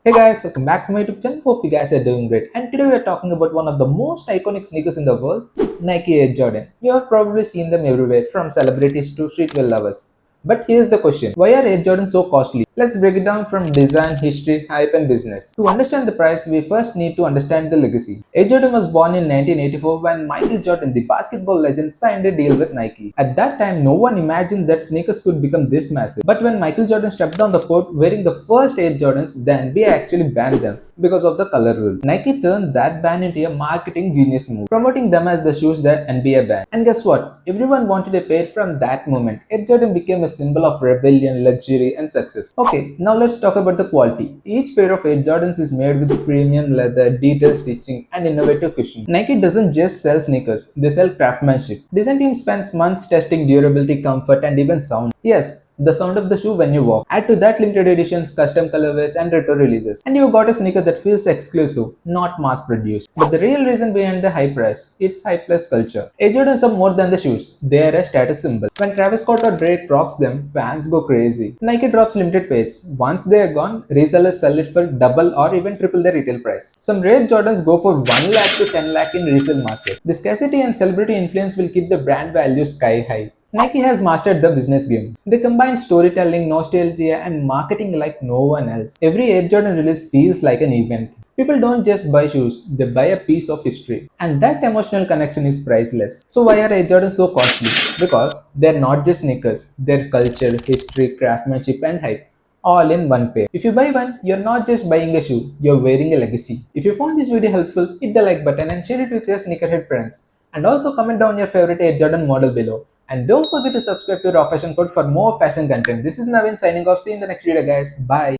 Hey guys, welcome back to my YouTube channel. Hope you guys are doing great. And today we are talking about one of the most iconic sneakers in the world, Nike Air Jordan. You have probably seen them everywhere, from celebrities to streetwear lovers. But here's the question: why are Air Jordan so costly? Let's break it down from design, history, hype, and business. To understand the price, we first need to understand the legacy. Air Jordan was born in 1984 when Michael Jordan, the basketball legend, signed a deal with Nike. At that time, no one imagined that sneakers could become this massive. But when Michael Jordan stepped on the court wearing the first Air Jordans, the NBA actually banned them because of the color rule. Nike turned that ban into a marketing genius move, promoting them as the shoes that NBA banned. And guess what? Everyone wanted a pair from that moment. Air Jordan became a symbol of rebellion, luxury, and success. Okay, now let's talk about the quality. Each pair of Air Jordans is made with premium leather, detailed stitching, and innovative cushioning. Nike doesn't just sell sneakers, they sell craftsmanship. Design team spends months testing durability, comfort, and even sound. Yes, the sound of the shoe when you walk. Add to that limited editions, custom colorways, and retro releases. And you've got a sneaker that feels exclusive, not mass produced. But the real reason behind the high price, it's hype plus culture. Air Jordans are more than the shoes, they are a status symbol. When Travis Scott or Drake rocks them, fans go crazy. Nike drops limited pairs. Once they are gone, resellers sell it for double or even triple the retail price. Some rare Jordans go for 1 lakh to 10 lakh in resale market. The scarcity and celebrity influence will keep the brand value sky high. Nike has mastered the business game. They combine storytelling, nostalgia, and marketing like no one else. Every Air Jordan release feels like an event. People don't just buy shoes, they buy a piece of history. And that emotional connection is priceless. So why are Air Jordans so costly? Because they're not just sneakers, they're culture, history, craftsmanship, and hype all in one pair. If you buy one, you're not just buying a shoe, you're wearing a legacy. If you found this video helpful, hit the like button and share it with your sneakerhead friends. And also comment down your favorite Air Jordan model below. And don't forget to subscribe to Raw Fashion Code for more fashion content. This is Naveen signing off. See you in the next video, guys. Bye.